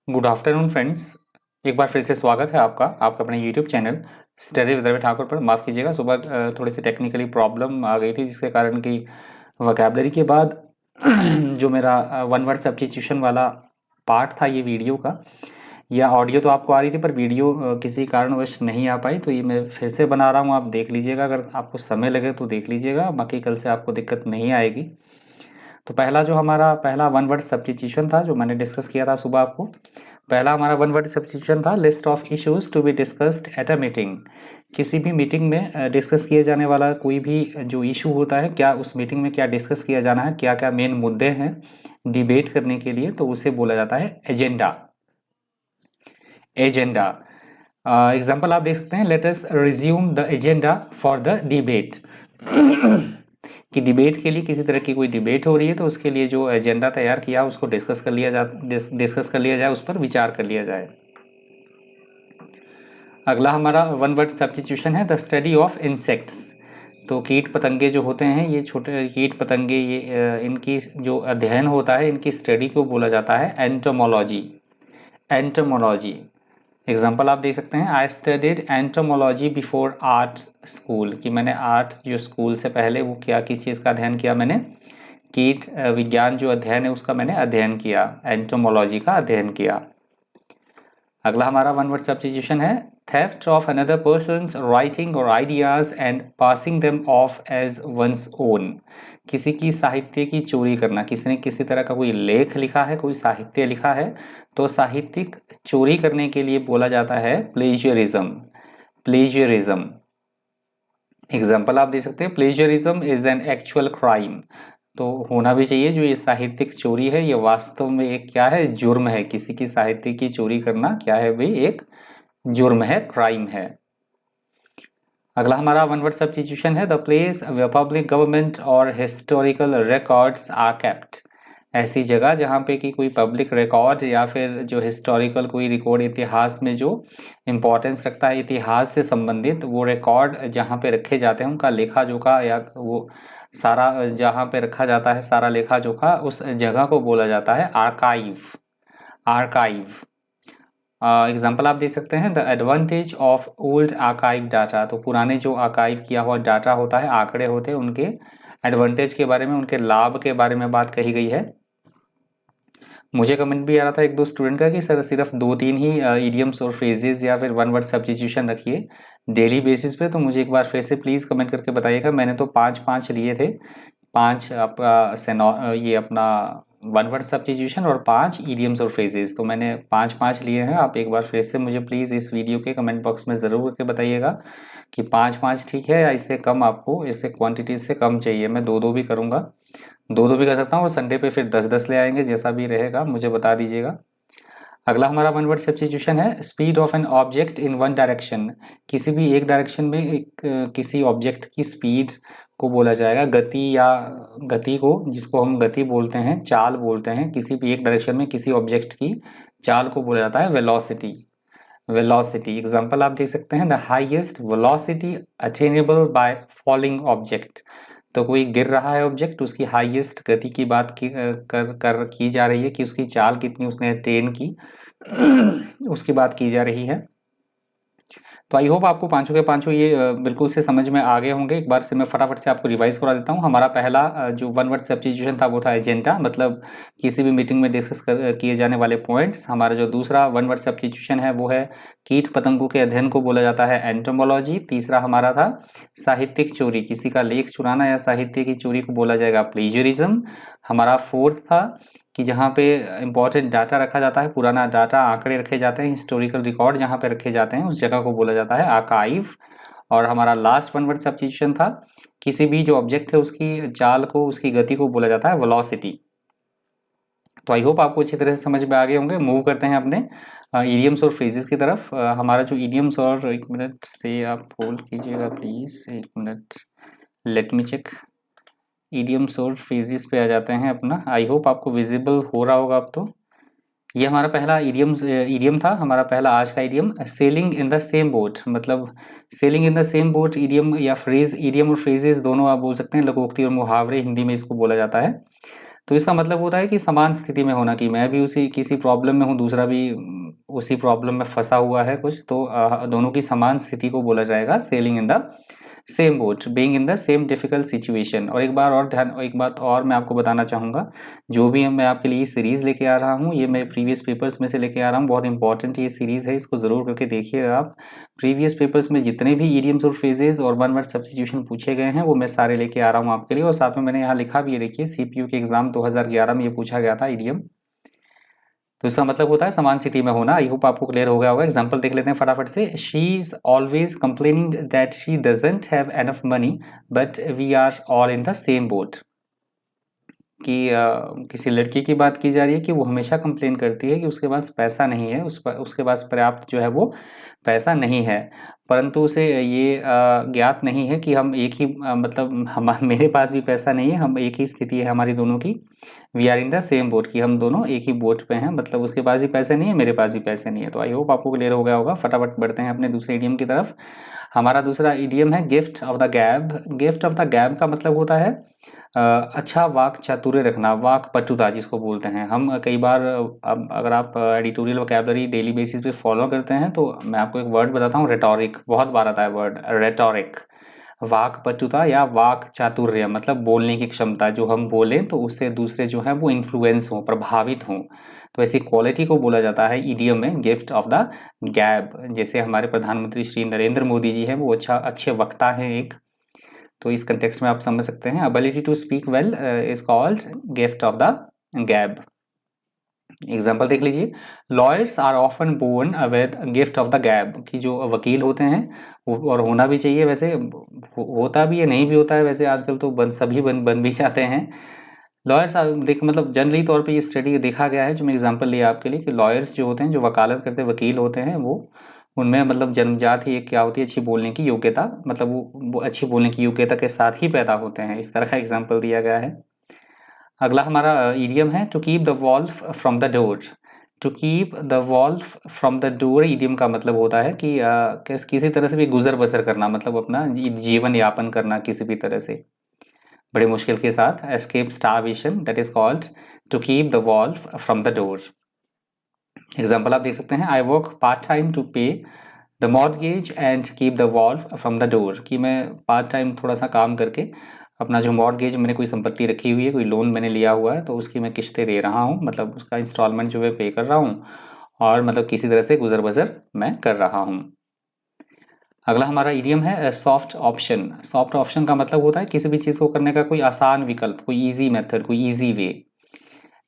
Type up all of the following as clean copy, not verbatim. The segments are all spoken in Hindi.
Good afternoon friends. एक बार फिर से स्वागत है आपका अपने YouTube channel study with Ravi Thakur पर। माफ़ कीजिएगा, सुबह थोड़ी सी टेक्निकली प्रॉब्लम आ गई थी, जिसके कारण कि वोकैबलरी के बाद जो मेरा वन वर्ड सब्स्टिट्यूशन वाला पार्ट था ये वीडियो का, या ऑडियो तो आपको आ रही थी पर वीडियो किसी कारणवश नहीं आ पाई, तो ये मैं फिर से बना रहा हूँ। आप देख लीजिएगा, अगर आपको समय लगे तो देख लीजिएगा, बाकी कल से आपको दिक्कत नहीं आएगी। तो पहला वन वर्ड सब्स्टिट्यूशन था जो मैंने डिस्कस किया था सुबह आपको। पहला हमारा वन वर्ड सब्स्टिट्यूशन था list of issues to be discussed at a meeting. किसी भी मीटिंग में डिस्कस किए जाने वाला कोई भी जो इशू होता है, क्या उस मीटिंग में क्या डिस्कस किया जाना है, क्या क्या मेन मुद्दे हैं डिबेट करने के लिए, तो उसे बोला जाता है एजेंडा। एजेंडा एग्जाम्पल आप देख सकते हैं, let us resume the agenda for the debate. कि डिबेट के लिए किसी तरह की कोई डिबेट हो रही है तो उसके लिए जो एजेंडा तैयार किया उसको डिस्कस कर लिया जाए, उस पर विचार कर लिया जाए। अगला हमारा वन वर्ड सब्स्टिट्यूशन है द स्टडी ऑफ इंसेक्ट्स। तो कीट पतंगे जो होते हैं, ये छोटे कीट पतंगे, ये इनकी जो अध्ययन होता है, इनकी स्टडी को बोला जाता है एंटोमोलॉजी। एंटोमोलॉजी एग्जाम्पल आप देख सकते हैं, I studied entomology before art school. कि मैंने आर्ट जो स्कूल से पहले वो क्या किस चीज़ का अध्ययन किया, मैंने कीट विज्ञान जो अध्ययन है उसका मैंने अध्ययन किया, एंटोमोलॉजी का अध्ययन किया। अगला हमारा वन वर्ड सब्स्टिट्यूशन है theft of another person's writing और ideas and passing them off as one's own. किसी की साहित्य की चोरी करना, किसी ने किसी तरह का कोई लेख लिखा है, कोई साहित्य लिखा है, तो साहित्यिक चोरी करने के लिए बोला जाता है प्लेजियरिज्म। प्लेजियरिज्म एग्जाम्पल आप दे सकते हैं, plagiarism is an actual crime. तो होना भी चाहिए, जो ये साहित्यिक चोरी है ये वास्तव में एक क्या है, जुर्म है। किसी की साहित्य की चोरी करना क्या है भाई, एक जुर्म है, क्राइम है। अगला हमारा वन वर्ड सब्स्टिट्यूशन है the place where public government और हिस्टोरिकल रिकॉर्ड्स आर केप्ट। ऐसी जगह जहाँ पे कि कोई पब्लिक रिकॉर्ड या फिर जो हिस्टोरिकल कोई रिकॉर्ड, इतिहास में जो इम्पोर्टेंस रखता है, इतिहास से संबंधित वो रिकॉर्ड जहाँ पे रखे जाते हैं, उनका लेखा जोखा या वो सारा जहाँ पे रखा जाता है, सारा लेखा जोखा, उस जगह को बोला जाता है आर्काइव। आर्काइव एग्जाम्पल आप दे सकते हैं the advantage of old archive data. तो पुराने जो आर्काइव किया हुआ डाटा होता है, आंकड़े होते हैं, उनके एडवांटेज के बारे में, उनके लाभ के बारे में बात कही गई है। मुझे कमेंट भी आ रहा था एक दो स्टूडेंट का कि सर सिर्फ 2-3 ही इडियम्स और फ्रेजेस या फिर वन वर्ड सब्स्टिट्यूशन रखिए डेली बेसिस पे। तो मुझे एक बार फिर से प्लीज़ कमेंट करके बताइएगा। मैंने तो 5-5 लिए थे, 5 आपका ये अपना वन वर्ड सब्स्टिट्यूशन और 5 इडियम्स और फ्रेजेस, तो मैंने 5-5 लिए हैं। आप एक बार फिर से मुझे प्लीज़ इस वीडियो के कमेंट बॉक्स में ज़रूर करके बताइएगा कि 5-5 ठीक है या इससे कम, आपको इससे क्वांटिटी से कम चाहिए। मैं 2-2 भी करूँगा, 2-2 भी कर सकता हूँ, और संडे पे फिर 10-10 ले आएंगे, जैसा भी रहेगा मुझे बता दीजिएगा। अगला हमारा वन वर्ड सब्स्टिट्यूशन है speed of an object in one direction. किसी भी एक डायरेक्शन में किसी ऑब्जेक्ट की स्पीड को बोला जाएगा, गति, या गति को, जिसको हम गति बोलते हैं, चाल बोलते हैं, किसी भी एक डायरेक्शन में किसी ऑब्जेक्ट की चाल को बोला जाता है वेलोसिटी। वेलोसिटी एग्जांपल आप देख सकते हैं the highest velocity attainable by falling object. तो कोई गिर रहा है ऑब्जेक्ट, उसकी हाईएस्ट गति की बात की जा रही है, कि उसकी चाल कितनी उसने अटेन की उसकी बात की जा रही है। तो आई होप आपको पांचों के पांचों ये बिल्कुल से समझ में आ गए होंगे। एक बार से मैं फटाफट से आपको रिवाइज करा देता हूँ। हमारा पहला जो वन वर्ड सब्स्टिट्यूशन था वो था एजेंडा, मतलब किसी भी मीटिंग में डिस्कस किए जाने वाले पॉइंट्स। हमारा जो दूसरा वन वर्ड सब्स्टिट्यूशन है वो है कीट पतंगों के अध्ययन को बोला जाता है एंटोमोलॉजी। तीसरा हमारा था साहित्यिक चोरी, किसी का लेख चुराना या साहित्य की चोरी को बोला जाएगा प्लेजरिज्म। हमारा फोर्थ था कि जहाँ पे इंपॉर्टेंट डाटा रखा जाता है, पुराना डाटा, आंकड़े रखे जाते हैं, हिस्टोरिकल रिकॉर्ड जहाँ पे रखे जाते हैं, उस जगह को बोला जाता है आर्काइव। और हमारा लास्ट वन वर्ड सब्स्टिट्यूशन था किसी भी जो ऑब्जेक्ट है उसकी चाल को, उसकी गति को बोला जाता है वेलोसिटी। तो आई होप आपको अच्छी तरह से समझ में आ गए होंगे। मूव करते हैं अपने इडियम्स और फ्रेजेस की तरफ। हमारा जो इडियम्स, और एक मिनट से आप होल्ड कीजिएगा प्लीज़, एक minute, let me check. Idioms और फ्रेजेस पे आ जाते हैं अपना। आई होप आपको विजिबल हो रहा होगा अब। तो ये हमारा पहला इडियम था, हमारा पहला आज का idiom sailing in the same boat. मतलब sailing in the same boat idiom या फ्रेज, इडियम और फ्रेजेस दोनों आप बोल सकते हैं, लोकोक्ति और मुहावरे हिंदी में इसको बोला जाता है। तो इसका मतलब होता है कि समान स्थिति में होना, कि मैं भी उसी किसी प्रॉब्लम में हूँ, दूसरा भी उसी प्रॉब्लम में फंसा हुआ है कुछ, तो दोनों की समान स्थिति को बोला जाएगा selling in the same boat, being in the same difficult situation. और एक बात और मैं आपको बताना चाहूँगा, जो भी मैं आपके लिए सीरीज़ लेके आ रहा हूँ, ये मैं प्रीवियस पेपर्स में से लेके आ रहा हूँ, बहुत इंपॉर्टेंट ये सीरीज़ है, इसको ज़रूर करके देखिएगा आप। प्रीवियस पेपर्स में जितने भी ईडियम्स और फ्रेजेस और वन वर्ड सब्स्टिट्यूशन पूछे गए हैं वो मैं सारे लेके आ रहा हूँ आपके लिए। और साथ में मैंने यहाँ लिखा भी है, देखिए CPU के एग्जाम 2011 में ये पूछा गया था ईडियम। तो इसका मतलब होता है समान स्थिति में होना। आई होप आपको क्लियर हो गया होगा। एग्जाम्पल देख लेते हैं फटाफट से। She is always complaining that she doesn't have enough money but we are all in the same boat. कि किसी लड़की की बात की जा रही है कि वो हमेशा कंप्लेन करती है कि उसके पास पैसा नहीं है, उसके पास पर्याप्त जो है वो पैसा नहीं है, परंतु उसे ये ज्ञात नहीं है कि हम एक ही मतलब हम मेरे पास भी पैसा नहीं है, हम एक ही स्थिति है हमारी दोनों की। We are in the same boat, कि हम दोनों एक ही बोट पे हैं, मतलब उसके पास भी पैसे नहीं है, मेरे पास भी पैसे नहीं है। तो आई होप आपको क्लियर हो गया होगा। फटाफट बढ़ते हैं अपने दूसरे इडियम की तरफ। हमारा दूसरा इडियम है गिफ्ट ऑफ द गैब। गिफ्ट ऑफ द गैब का मतलब होता है अच्छा वाक चातुर्य रखना, वाक पटुता जिसको बोलते हैं हम। कई बार अब अगर आप एडिटोरियल वोकैबुलरी डेली बेसिस पे फॉलो करते हैं तो मैं आपको एक वर्ड बताता हूँ, रेटोरिक। बहुत बार आता है वर्ड रेटोरिक। वाक पटुता या वाक चातुर्य मतलब बोलने की क्षमता, जो हम बोलें तो उससे दूसरे जो है वो इन्फ्लुएंस हों, प्रभावित हों। तो ऐसी क्वालिटी को बोला जाता है ईडियम में गिफ्ट ऑफ द गैब। जैसे हमारे प्रधानमंत्री श्री नरेंद्र मोदी जी हैं, वो अच्छे वक्ता हैं एक, तो इस कंटेक्स्ट में आप समझ सकते हैं। Ability to speak well is called gift of the gab. Example देख लीजिए। Lawyers are often born with gift of the gab, कि जो वकील होते हैं और होना भी चाहिए वैसे, होता भी है नहीं भी होता है वैसे, आजकल तो सभी बन भी जाते हैं। लॉयर्स देख मतलब जनरली तौर पे ये स्टडी देखा गया है, जो मैं एग्जांपल लिया आपके लिए, कि लॉयर्स जो होते हैं, जो वकालत करते वकील होते हैं, वो उनमें मतलब जन्मजात ही एक क्या होती है, अच्छी बोलने की योग्यता, मतलब वो अच्छी बोलने की योग्यता के साथ ही पैदा होते हैं। इस तरह का एग्जांपल दिया गया है। अगला हमारा ईडियम है to keep the wolf from the door. To keep the wolf from the door idiom का मतलब होता है कि किसी तरह से भी गुजर बसर करना, मतलब अपना जीवन यापन करना किसी भी तरह से बड़े मुश्किल के साथ। Escape starvation, that is called to keep the wolf from the door. Example आप देख सकते हैं। I work part time to pay the mortgage and keep the wolf from the door, कि मैं पार्ट टाइम थोड़ा सा काम करके अपना जो मॉर्गेज, मैंने कोई संपत्ति रखी हुई है, कोई लोन मैंने लिया हुआ है, तो उसकी मैं किस्तें दे रहा हूँ, मतलब उसका इंस्टॉलमेंट जो है पे कर रहा हूँ, और मतलब किसी तरह से गुजर बसर मैं कर रहा हूँ। अगला हमारा इडियम है सॉफ्ट ऑप्शन। सॉफ्ट ऑप्शन का मतलब होता है किसी भी चीज़ को करने का कोई आसान विकल्प, कोई ईजी मेथड, कोई easy way,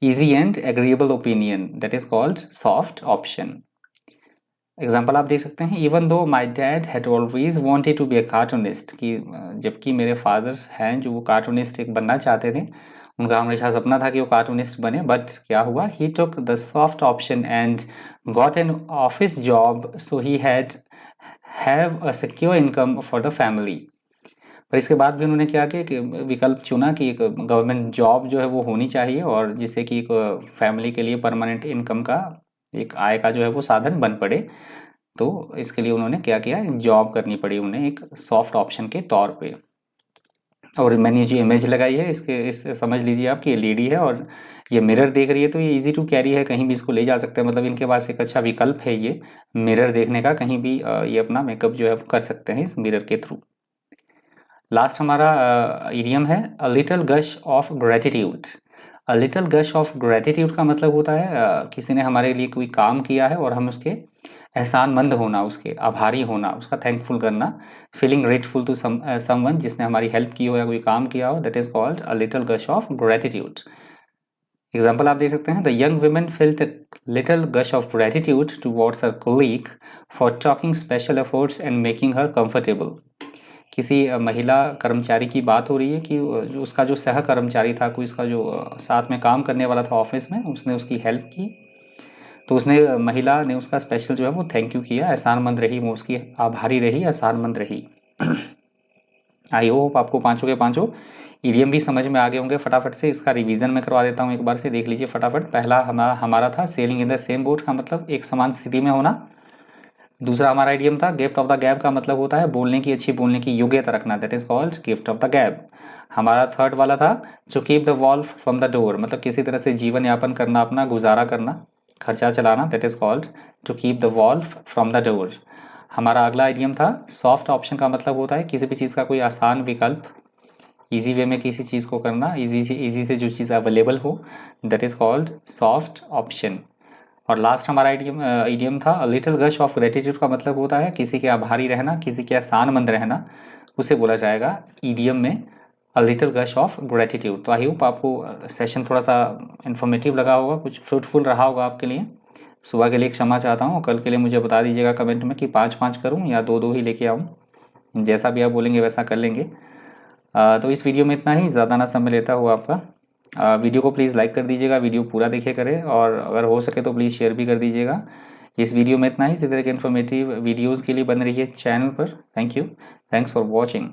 easy and agreeable opinion, that is called soft option. Example आप देख सकते हैं। Even though my dad had always wanted to be a cartoonist, कि जबकि मेरे फादर्स हैं जो वो कार्टूनिस्ट एक बनना चाहते थे, उनका हमेशा सपना था कि वो कार्टूनिस्ट बने, बट क्या हुआ, he took the soft option and got an office job, so he had have a secure income for the family. पर इसके बाद भी उन्होंने क्या किया कि विकल्प चुना कि एक गवर्नमेंट जॉब जो है वो होनी चाहिए, और जिससे कि एक फैमिली के लिए परमानेंट इनकम का, एक आय का जो है वो साधन बन पड़े। तो इसके लिए उन्होंने क्या किया, जॉब करनी पड़ी उन्हें एक सॉफ्ट ऑप्शन के तौर पे। और मैंने जो इमेज लगाई है इस समझ लीजिए आप कि ये लेडी है और ये मिरर देख रही है, तो ये इजी टू कैरी है, कहीं भी इसको ले जा सकते हैं, मतलब इनके पास एक अच्छा विकल्प है ये मिरर देखने का, कहीं भी ये अपना मेकअप जो है कर सकते हैं इस मिरर के थ्रू। लास्ट हमारा इडियम है a little gush of gratitude. A little gush of gratitude का मतलब होता है किसी ने हमारे लिए कोई काम किया है और हम उसके एहसानमंद होना, उसके आभारी होना, उसका थैंकफुल करना, फीलिंग ग्रेटफुल टू समवन जिसने हमारी हेल्प की हो या कोई काम किया हो, that is called a little gush of gratitude. Example आप देख सकते हैं। The young women felt a little gush of gratitude towards her colleague for talking special efforts and making her comfortable. किसी महिला कर्मचारी की बात हो रही है कि जो उसका जो सह कर्मचारी था, कोई इसका जो साथ में काम करने वाला था ऑफिस में, उसने उसकी हेल्प की, तो उसने महिला ने उसका स्पेशल जो है वो थैंक यू किया, एहसानमंद रही, वो उसकी आभारी रही, एहसानमंद रही। आई होप आपको पांचों के पांचों इडियम भी समझ में आ गए होंगे। फटाफट से इसका रिवीजन मैं करवा देता हूँ एक बार से, देख लीजिए फटाफट। पहला हमारा था selling in the same boat, का मतलब एक समान स्थिति में होना। दूसरा हमारा आइडियम था गिफ्ट ऑफ द गैब का मतलब होता है बोलने की अच्छी बोलने की योग्यता रखना, that is called gift of the gab. हमारा थर्ड वाला था जो keep the wolf from the door, मतलब किसी तरह से जीवन यापन करना, अपना गुजारा करना, खर्चा चलाना, that is called to keep the wolf from the door. हमारा अगला आइडियम था सॉफ्ट ऑप्शन का मतलब होता है किसी भी चीज़ का कोई आसान विकल्प, इजी वे में किसी चीज़ को करना, इजी से जो चीज़ अवेलेबल हो, that is called soft option. और लास्ट हमारा इडियम था अ लिटिल गश ऑफ ग्रेटिट्यूड का मतलब होता है किसी के आभारी रहना, किसी के एहसानमंद रहना, उसे बोला जाएगा ईडियम में अ लिटिल गश ऑफ ग्रेटिट्यूड। तो आई होप आपको सेशन थोड़ा सा इन्फॉर्मेटिव लगा होगा, कुछ फ्रूटफुल रहा होगा आपके लिए। सुबह के लिए क्षमा चाहता हूँ, कल के लिए मुझे बता दीजिएगा कमेंट में कि 5-5 करूँ या 2-2 ही लेके आऊँ, जैसा भी आप बोलेंगे वैसा कर लेंगे। तो इस वीडियो में इतना ही, ज़्यादा ना समय लेता हुआ आपका। वीडियो को प्लीज़ लाइक कर दीजिएगा, वीडियो पूरा देखे करें, और अगर हो सके तो प्लीज़ शेयर भी कर दीजिएगा। इस वीडियो में इतना ही, इसी तरह के इन्फॉर्मेटिव वीडियोज़ के लिए बन रही है चैनल पर। Thank you, thanks for watching.